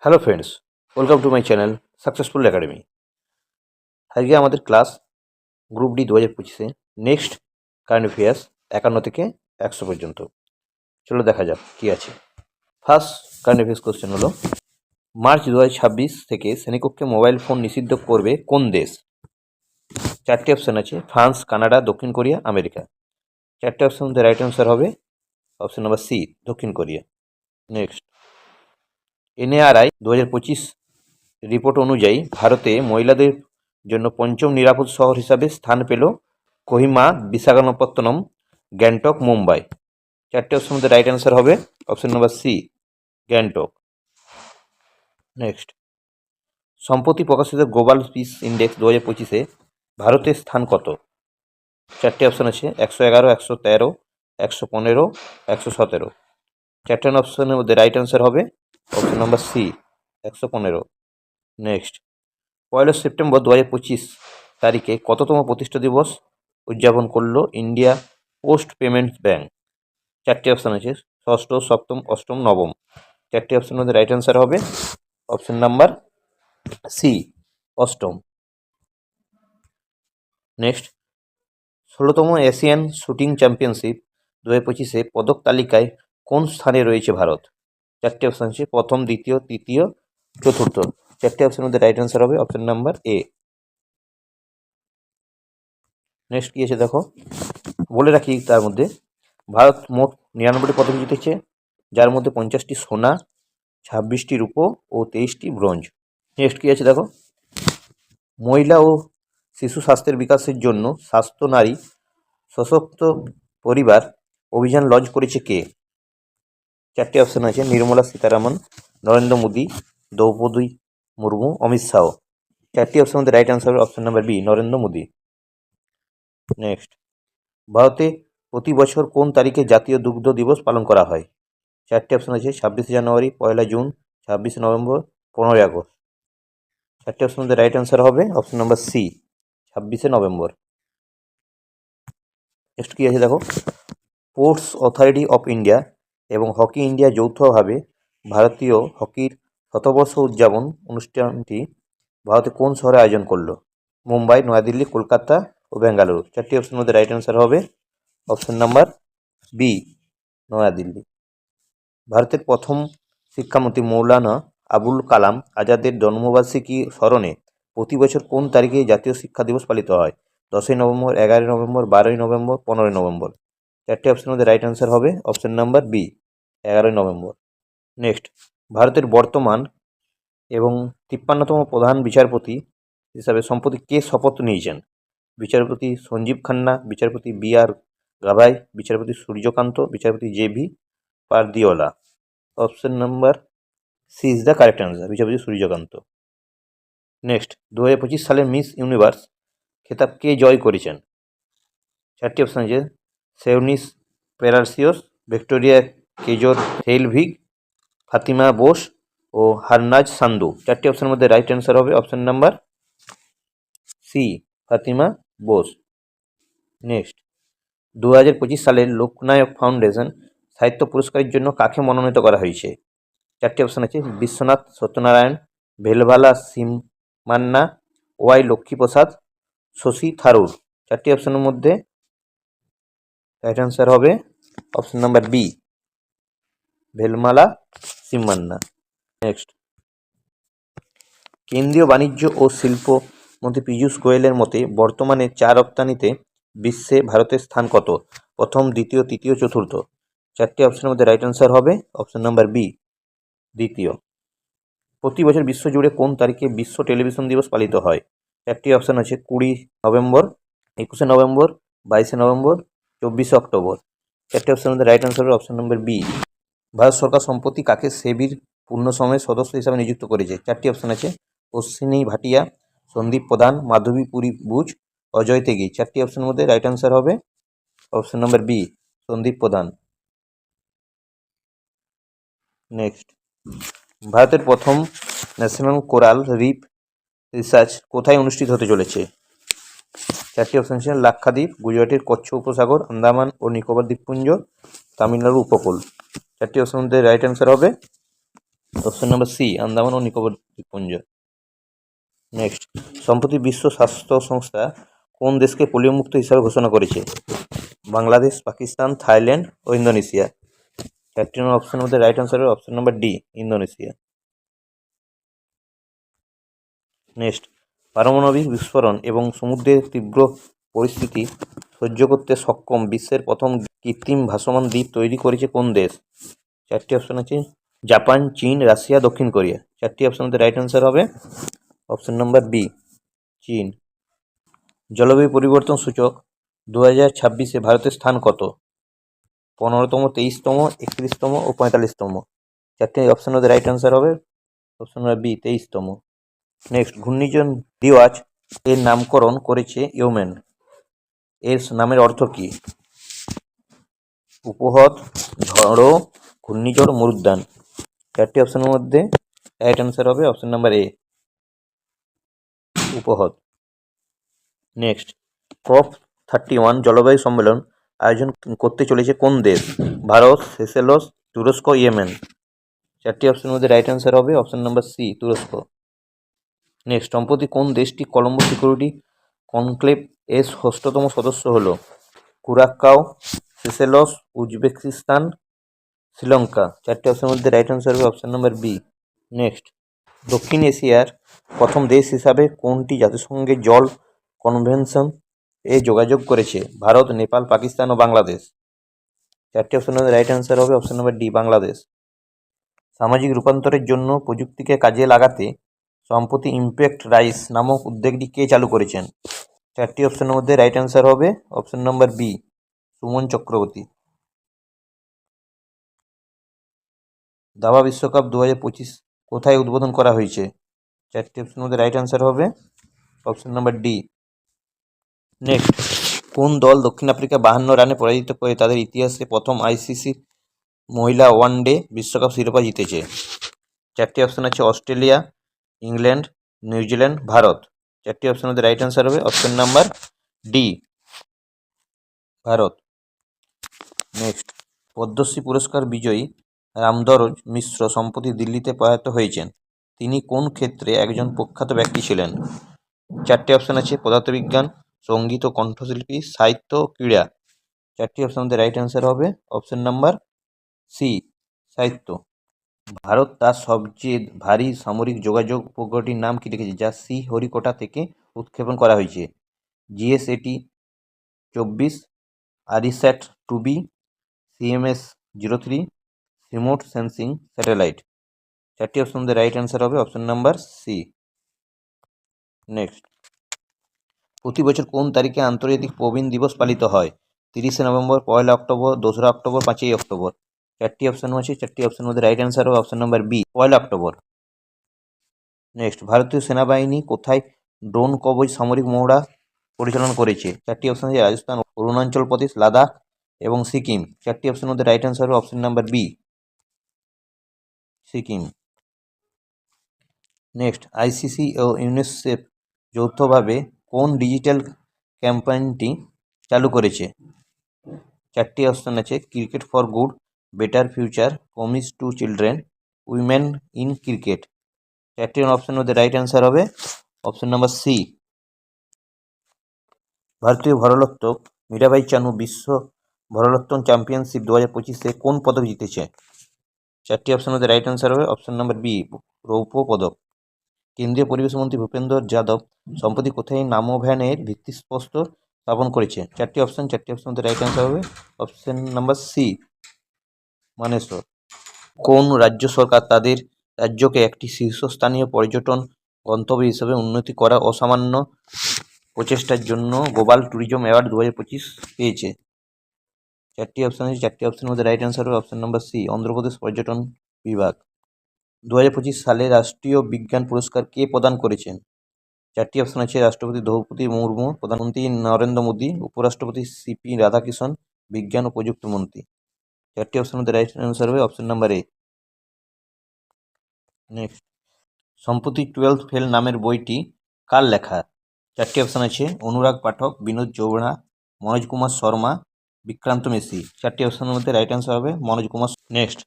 Hello friends, welcome to my channel successful academy. আজকে আমাদের class group D 2025-এ next current affairs 51 থেকে 100 পর্যন্ত। চলো দেখা যাক কী আছে। ফার্স্ট কারেন্ট অ্যাফেয়ার্স কোশ্চেন হলো, মার্চ 2026 থেকে শ্রেণীকক্ষে মোবাইল ফোন নিষিদ্ধ করবে কোন দেশ? চারটি অপশান আছে, ফ্রান্স, কানাডা, দক্ষিণ কোরিয়া, আমেরিকা। চারটে অপশান মধ্যে রাইট অ্যান্সার হবে অপশান নাম্বার সি, দক্ষিণ কোরিয়া। নেক্সট, এনএআরআই 2025 রিপোর্ট অনুযায়ী ভারতে মহিলাদের জন্য পঞ্চম নিরাপদ শহর হিসাবে স্থান পেল কোহিমা, বিশাখাপত্তনম, গ্যাংটক, মুম্বাই। চারটে অপশন মধ্যে রাইট অ্যান্সার হবে option number C, Gangtok. Next, সম্প্রতি প্রকাশিত গ্লোবাল পিস ইন্ডেক্স 2025-এ ভারতের স্থান কত? চারটে অপশন আছে, 111, 113, 115, 117। চারটে অপশনের মধ্যে রাইট অ্যান্সার হবে option number C, 115। Next, 1 September 2025 তারিখে কততম প্রতিষ্ঠা দিবস উদযাপন করলো ইন্ডিয়া পোস্ট পেমেন্টস ব্যাংক? চারটি অপশান আছে, ষষ্ঠ, সপ্তম, অষ্টম, নবম। চারটি অপশানের মধ্যে রাইট অ্যান্সার হবে অপশন নাম্বার সি, অষ্টম। নেক্সট, 16তম এশিয়ান শুটিং চ্যাম্পিয়নশিপ 2025-এ পদক তালিকায় কোন স্থানে রয়েছে ভারত? চারটি অপশান আছে, প্রথম, দ্বিতীয়, তৃতীয়, চতুর্থ। চারটি অপশানের মধ্যে রাইট অ্যান্সার হবে অপশন নাম্বার এ। নেক্সট কী আছে দেখো, বলে রাখি তার মধ্যে ভারত মোট 99টি পদক জিতেছে, যার মধ্যে 50টি সোনা, 26টি রূপো ও 23টি ব্রোঞ্জ। নেক্সট কী আছে দেখো, মহিলা ও শিশু স্বাস্থ্যের বিকাশের জন্য স্বাস্থ্য নারী সশক্ত পরিবার অভিযান লঞ্চ করেছে কে? চারটি অপশন আছে, নির্মলা সীতারামন, নরেন্দ্র মোদী, দ্রৌপদী মুর্মু, অমিত শাহ। চারটি অপশন মধ্যে right answer option number B, Narendra Modi. Next, ভারতে প্রতি বছর কোন তারিখে জাতীয় দুগ্ধ দিবস পালন করা হয়? চারটি অপশন আছে, 26শে জানুয়ারি, 1 জুন, 26শে নভেম্বর, 15ই আগস্ট। চারটি অপশন মধ্যে রাইট অ্যান্সার হবে অপশন নাম্বার সি, 26শে নভেম্বর। নেক্সট কী আছে দেখো, স্পোর্টস অথরিটি অফ ইন্ডিয়া এবং হকি ইন্ডিয়া যৌথভাবে ভারতীয় হকির শতবর্ষ উদযাপন অনুষ্ঠানটি ভারতে কোন শহরে আয়োজন করলো? মুম্বাই, নয়াদিল্লি, কলকাতা ও বেঙ্গালুরু। চারটি অপশনের মধ্যে রাইট অ্যান্সার হবে অপশন নাম্বার বি, নয়াদিল্লি। ভারতের প্রথম শিক্ষামন্ত্রী মৌলানা আবুল কালাম আজাদের জন্মবার্ষিকী স্মরণে প্রতি বছর কোন তারিখে জাতীয় শিক্ষা দিবস পালিত হয়? 10ই নভেম্বর, 11ই নভেম্বর, 12ই নভেম্বর, 15ই নভেম্বর। চারটি অপশনের মধ্যে রাইট অ্যান্সার হবে অপশন নাম্বার বি, 11ই নভেম্বর। নেক্সট, ভারতের বর্তমান এবং 53তম প্রধান বিচারপতি হিসাবে সম্প্রতি কে শপথ নিয়েছেন? বিচারপতি সঞ্জীব খান্না, বিচারপতি বি.আর. গাভাই, বিচারপতি সূর্যকান্ত, বিচারপতি J V. Pardiwala. Option number C is the correct answer, বিচারপতি সূর্যকান্ত। নেক্সট, 2025 সালের মিস ইউনিভার্স খেতাব কে জয় করেছেন? চারটি অপশন আছে, Sheynnis Palacios, Victoria Kjaer Theilvig, Fatima Bosch ও হারনাজ সান্দু। চারটি অপশনের মধ্যে রাইট অ্যান্সার হবে option number C, Fatima Bosch. Next, 2025 সালের লোকনায়ক ফাউন্ডেশন সাহিত্য পুরস্কারের জন্য কাকে মনোনীত করা হয়েছে? চারটি অপশন আছে, বিশ্বনাথ সত্যনারায়ণ, ভেলভালা সিমান্না, ওয়াই লক্ষ্মীপ্রসাদ, শশী থারুর। চারটি অপশনের মধ্যে রাইট অ্যান্সার হবে অপশন নাম্বার বি, ভেলমালা সিমান্না। নেক্সট, কেন্দ্রীয় বাণিজ্য ও শিল্প মন্ত্রী পীযূষ গোয়েলের মতে বর্তমানে চা রপ্তানিতে বিশ্বে ভারতের স্থান কত? প্রথম, দ্বিতীয়, তৃতীয়, চতুর্থ। চারটি অপশনের মধ্যে রাইট অ্যান্সার হবে অপশন নাম্বার বি, দ্বিতীয়। প্রতি বছর বিশ্বজুড়ে কোন তারিখে বিশ্ব টেলিভিশন দিবস পালিত হয়? চারটি অপশন আছে, 20 নভেম্বর, 21শে নভেম্বর, 22শে নভেম্বর, 24শে অক্টোবর। চারটি অপশনের মধ্যে রাইট অ্যান্সার হবে অপশন নাম্বার বি। ভারত সরকার সম্প্রতি কাকে সেবির পূর্ণ সময়ের সদস্য হিসাবে নিযুক্ত করেছে? চারটি অপশন আছে, অশ্বিনী ভাটিয়া, সন্দীপ প্রধান, মাধবী পুরী বুচ, অজয় তেগি। চারটি অপশনের মধ্যে রাইট অ্যান্সার হবে অপশন নাম্বার বি, সন্দীপ প্রধান। নেক্সট, ভারতের প্রথম ন্যাশনাল কোরাল রিফ রিসার্চ কোথায় অনুষ্ঠিত হতে চলেছে? চারটি অপশন আছে, লাক্ষাদ্বীপ, গুজরাটের কচ্ছ উপসাগর, আন্দামান ও নিকোবর দ্বীপপুঞ্জ, তামিলনাড়ু উপকূল। চারটি অপশনের মধ্যে রাইট অ্যান্সার হবে অপশন নাম্বার সি, আন্দামান ও নিকোবর দ্বীপপুঞ্জ। নেক্সট, সম্প্রতি বিশ্ব স্বাস্থ্য সংস্থা কোন দেশকে পোলিও মুক্ত হিসাবে ঘোষণা করেছে? বাংলাদেশ, পাকিস্তান, থাইল্যান্ড ও ইন্দোনেশিয়া। চারটি অপশনের মধ্যে রাইট আনসার হবে option number D, Indonesia. Next, পারমাণবিক বিস্ফোরণ এবং সমুদ্রের তীব্র পরিস্থিতি সহ্য করতে সক্ষম বিশ্বের প্রথম কৃত্রিম ভাসমান দ্বীপ তৈরি করেছে কোন দেশ? চারটি অপশন আছে, জাপান, চীন, রাশিয়া, দক্ষিণ কোরিয়া। চারটি অপশন মধ্যে রাইট আনসার হবে অপশন নাম্বার বি, চীন। জলবায়ু পরিবর্তন সূচক 2026-এ ভারতের স্থান কত? 15তম, 23তম, 31তম ও 45তম। চারটি অপশন মধ্যে রাইট আনসার হবে অপশন নাম্বার বি, 23তম। নেক্সট, ঘূর্ণিঝড় দিওয়াজ এর নামকরণ করেছে ইয়েমেন। এর নামের অর্থ কি? উপহ্রদ, ঝড়ো, ঘূর্ণিঝড়, মরুদ্যান। চারটি অপশনের মধ্যে রাইট আনসার হবে অপশন নাম্বার এ, উপহ্রদ। নেক্সট, COP31 জলবায়ু সম্মেলন আয়োজন করতে চলেছে কোন দেশ? ভারত, সেসেলস, তুরস্ক, ইয়েমেন। চারটি অপশনের মধ্যে রাইট আনসার হবে অপশন নাম্বার সি, তুরস্ক। নেক্সট, সম্প্রতি কোন দেশটি কলম্বো সিকিউরিটি কনক্লেভ এর 6তম সদস্য হলো? কুরাক্কাও, সেসেলস, উজবেকিস্তান, শ্রীলঙ্কা। চারটি অপশনের মধ্যে রাইট আনসার হবে অপশন নাম্বার বি। নেক্সট, দক্ষিণ এশিয়ার প্রথম দেশ হিসাবে কোনটি জাতিসংঘের জল কনভেনশন এ যোগাযোগ করেছে? ভারত, নেপাল, পাকিস্তান ও বাংলাদেশ। চারটি অপশনের মধ্যে রাইট আনসার হবে অপশন নাম্বার ডি, বাংলাদেশ। সামাজিক রূপান্তরের জন্য প্রযুক্তিকে কাজে লাগাতে সম্প্রতি ইম্প্যাক্ট রাইস নামক উদ্যোগটি কে চালু করেছেন? চারটি অপশনের মধ্যে রাইট আনসার হবে option number B, Suman Chakraborty. দাবা বিশ্বকাপ 2025 কোথায় উদ্বোধন করা হয়েছে? চারটি অপশনের মধ্যে রাইট আনসার হবে অপশন নাম্বার ডি। নেক্সট, কোন দল দক্ষিণ আফ্রিকা 52 রানে পরাজিত করে তাদের ইতিহাসে প্রথম আইসিসি মহিলা ওয়ানডে বিশ্বকাপ শিরোপা জিতেছে? চারটি অপশন আছে, অস্ট্রেলিয়া, ইংল্যান্ড, নিউজিল্যান্ড, ভারত। চারটি অপশনের মধ্যে রাইট আনসার হবে option number D, Bharat. Next, Padma Shri পুরস্কার বিজয়ী রামদরজ মিশ্র সম্প্রতি দিল্লিতে প্রয়াত হয়েছেন। তিনি কোন ক্ষেত্রে একজন প্রখ্যাত ব্যক্তি ছিলেন? চারটি অপশন আছে, পদার্থবিজ্ঞান, সঙ্গীত ও কণ্ঠশিল্পী, সাহিত্য, ক্রীড়া। চারটি অপশন মধ্যে রাইট আনসার হবে অপশন নাম্বার সি, সাহিত্য। ভারত তার সবচেয়ে ভারী সামরিক যোগাযোগ উপগ্রহটির নাম কি রেখেছে, যা শ্রীহরিকোটা থেকে উৎক্ষেপণ করা হয়েছে? GS-80-24, RISAT 2B, CMS-03, remote sensing satellite. চারটি অপশন মধ্যে রাইট আনসার হবে অপশন নাম্বার সি। নেক্সট, প্রতি বছর কোন তারিখে আন্তর্জাতিক প্রবীণ দিবস পালিত হয়? 30শে নভেম্বর, 1লা অক্টোবর, 2রা অক্টোবর, 5ই অক্টোবর। চারটি অপশন আছে, চারটি অপশনের মধ্যে রাইট আনসার হবে অপশন নাম্বার বি, 1লা অক্টোবর। নেক্সট, ভারতীয় সেনাবাহিনী কোথায় ড্রোন কবচ সামরিক মহড়া পরিচালনা করেছে? চারটি অপশন আছে, রাজস্থান, অরুণাচল প্রদেশ, লাদাখ এবং সিকিম। চারটি অপশনের মধ্যে রাইট আনসার হবে option number B, Sikkim. Next, ICC ও ইউনিসেফ যৌথভাবে কোন ডিজিটাল ক্যাম্পেইনটি চালু করেছে? চারটি অপশন আছে, cricket for good, better future, promise to children, women in cricket. চারটি অপশনের মধ্যে রাইট অ্যান্সার হবে অপশন নাম্বার সি। ভারতীয় ভারোত্তোলক মীরাবাই চানু বিশ্ব ভারোত্তোলন চ্যাম্পিয়নশিপ 2025-এ কোন পদক জিতেছে? চারটি অপশনের মধ্যে রাইট অ্যান্সার হবে অপশন নাম্বার বি, রৌপ্য পদক। কেন্দ্রীয় পরিবেশ মন্ত্রী ভূপেন্দ্র যাদব সম্প্রতি কোথায় নামো ভ্যানের ভিত্তিপ্রস্তর স্থাপন করেছে? চারটি অপশন মধ্যে রাইট অ্যান্সার হবে অপশন নাম্বার সি, মানেসর। কোন রাজ্য সরকার তাদের রাজ্যকে একটি শীর্ষস্থানীয় পর্যটন গন্তব্য হিসেবে উন্নতি করা অসামান্য প্রচেষ্টার জন্য গ্লোবাল ট্যুরিজম অ্যাওয়ার্ড 2025 পেয়েছে? চারটি অপশন আছে, চারটি অপশনের মধ্যে রাইট অ্যান্সার হবে অপশন নাম্বার সি, অন্ধ্রপ্রদেশ পর্যটন বিভাগ। 2025 সালে রাষ্ট্রীয় বিজ্ঞান পুরস্কার কে প্রদান করেছেন? চারটি অপশন আছে, রাষ্ট্রপতি দ্রৌপদী মুর্মু, প্রধানমন্ত্রী নরেন্দ্র মোদী, উপরাষ্ট্রপতি সিপি রাধাকৃষ্ণন, বিজ্ঞান ও প্রযুক্তি মন্ত্রী। চারটি অপশনের মধ্যে রাইট অ্যান্সার হবে অপশন নাম্বার এ। নেক্সট, সম্প্রতি 12th ফেল নামের বইটি কার লেখা? চারটি অপশন আছে, অনুরাগ পাঠক, বিনোদ চৌড়া, মনোজ কুমার শর্মা, বিক্রান্ত মেসি। চারটি অপশনের মধ্যে রাইট অ্যান্সার হবে মনোজ কুমার। নেক্সট,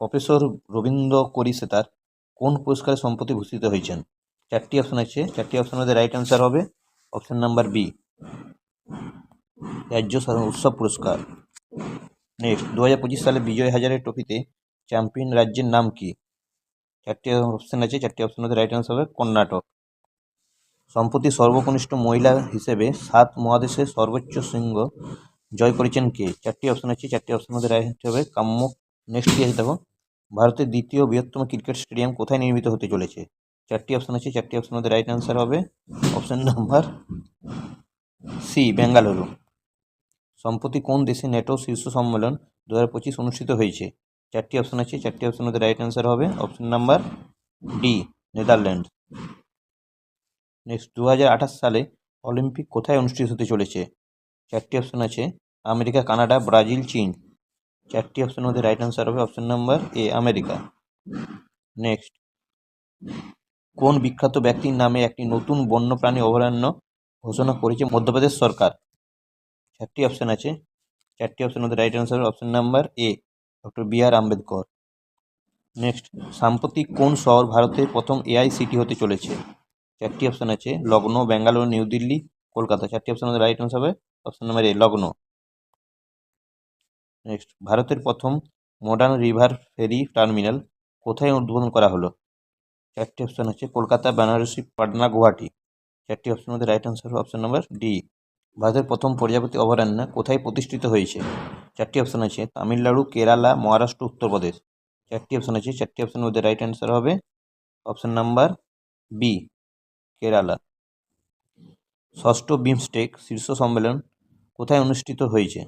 প্রফেসর রবীন্দ্র করিসেতার কোন পুরস্কারে সম্প্রতি ভূষিত হয়েছেন? চারটি অপশন আছে, চারটি অপশনের মধ্যে রাইট অ্যান্সার হবে অপশন নাম্বার বি, রাজ্য উৎসব পুরস্কার। নেক্সট, 2025 সালে বিজয় হাজারে ট্রফিতে চ্যাম্পিয়ন রাজ্যের নাম কি? চারটি অপশন আছে, চারটি অপশনের মধ্যে রাইট অ্যান্সার হবে কর্ণাটক। সম্প্রতি সর্বকনিষ্ঠ মহিলা হিসেবে 7 মহাদেশের সর্বোচ্চ শৃঙ্গ জয় করেছেন কে? চারটি অপশন আছে, চারটি অপশনের মধ্যে রাইট হবে কাম্য। নেক্সট কি আছে দেখো, ভারতের দ্বিতীয় বৃহত্তম ক্রিকেট স্টেডিয়াম কোথায় নির্মিত হতে চলেছে? চারটি অপশন আছে, চারটি অপশনের মধ্যে রাইট অ্যান্সার হবে অপশন নাম্বার সি, বেঙ্গালুরু। সম্প্রতি কোন দেশে ন্যাটো শীর্ষ সম্মেলন 2025 অনুষ্ঠিত হয়েছে? চারটি অপশন আছে, চারটি অপশনের মধ্যে রাইট অ্যান্সার হবে option number D, Netherland. Next, 2028 সালে অলিম্পিক কোথায় অনুষ্ঠিত হতে চলেছে? চারটি অপশন আছে, আমেরিকা, কানাডা, ব্রাজিল, চীন। চারটি অপশনের মধ্যে রাইট অ্যান্সার হবে অপশন নাম্বার এ, আমেরিকা। নেক্সট, কোন বিখ্যাত ব্যক্তির নামে একটি নতুন বন্যপ্রাণী অভয়ারণ্য ঘোষণা করেছে মধ্যপ্রদেশ সরকার? চারটি অপশন আছে, চারটি অপশনের মধ্যে রাইট অ্যান্সার হবে option number A, doctor B R Ambedkar. Next, সাম্প্রতিক কোন শহর ভারতের প্রথম এআই সিটি হতে চলেছে? চারটি অপশন আছে, লখনৌ, বেঙ্গালুরু, নিউ দিল্লি, কলকাতা। চারটি অপশনের মধ্যে রাইট অ্যান্সার হবে অপশন নাম্বার এ, লখনৌ। নেক্সট, ভারতের প্রথম মডার্ন রিভার ফেরি টার্মিনাল কোথায় উদ্বোধন করা হলো? চারটি অপশন আছে, কলকাতা, বেনারসি, পাটনা, গুয়াহাটি। চারটি অপশনের মধ্যে রাইট অ্যান্সার হবে অপশন নাম্বার ডি। ভারতের প্রথম প্রজাপতি অভয়ারণ্য কোথায় প্রতিষ্ঠিত হয়েছে? চারটি অপশন আছে, তামিলনাড়ু, কেরালা, মহারাষ্ট্র, উত্তরপ্রদেশ। চারটি অপশন আছে, চারটি অপশনের মধ্যে রাইট অ্যান্সার হবে অপশন নাম্বার বি, কেরালা। ষষ্ঠ বিমস্টেক শীর্ষ সম্মেলন কোথায় অনুষ্ঠিত হয়েছে?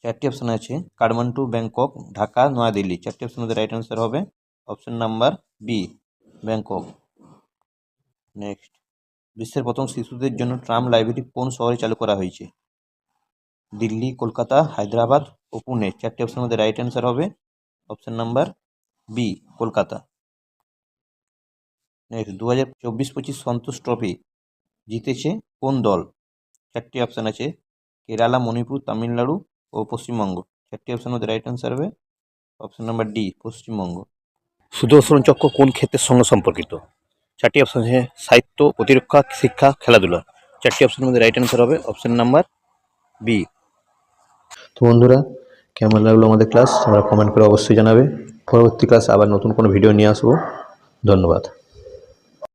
চারটি অপশন আছে, কাঠমান্ডু, ব্যাংকক, ঢাকা, নয়াদিল্লি। চারটি অপশনের মধ্যে রাইট অ্যান্সার হবে option number B, Bangkok. Next, বিশ্বের প্রথম শিশুদের জন্য ট্রাম লাইব্রেরি কোন শহরে চালু করা হয়েছে? দিল্লি, কলকাতা, হায়দ্রাবাদ ও পুনে। চারটি অপশনের মধ্যে রাইট অ্যান্সার হবে option number B, Kolkata. Next, 2024-25 Santosh trophy জিতেছে কোন দল? চারটি অপশান আছে, কেরালা, মণিপুর, তামিলনাড়ু ও পশ্চিমবঙ্গ। চারটি অপশানের মধ্যে রাইট অ্যান্সার হবে অপশন নাম্বার ডি, পশ্চিমবঙ্গ। সুদর্শন চক্র কোন ক্ষেত্রের সঙ্গে সম্পর্কিত? চারটি অপশান আছে, সাহিত্য, প্রতিরক্ষা, শিক্ষা, খেলাধুলা। চারটি অপশানের মধ্যে রাইট অ্যান্সার হবে অপশন নাম্বার বি। তো বন্ধুরা, কেমন লাগলো আমাদের ক্লাস তোমরা কমেন্ট করে অবশ্যই জানাবে। পরবর্তী ক্লাস আবার নতুন কোনো ভিডিও নিয়ে আসবো। ধন্যবাদ।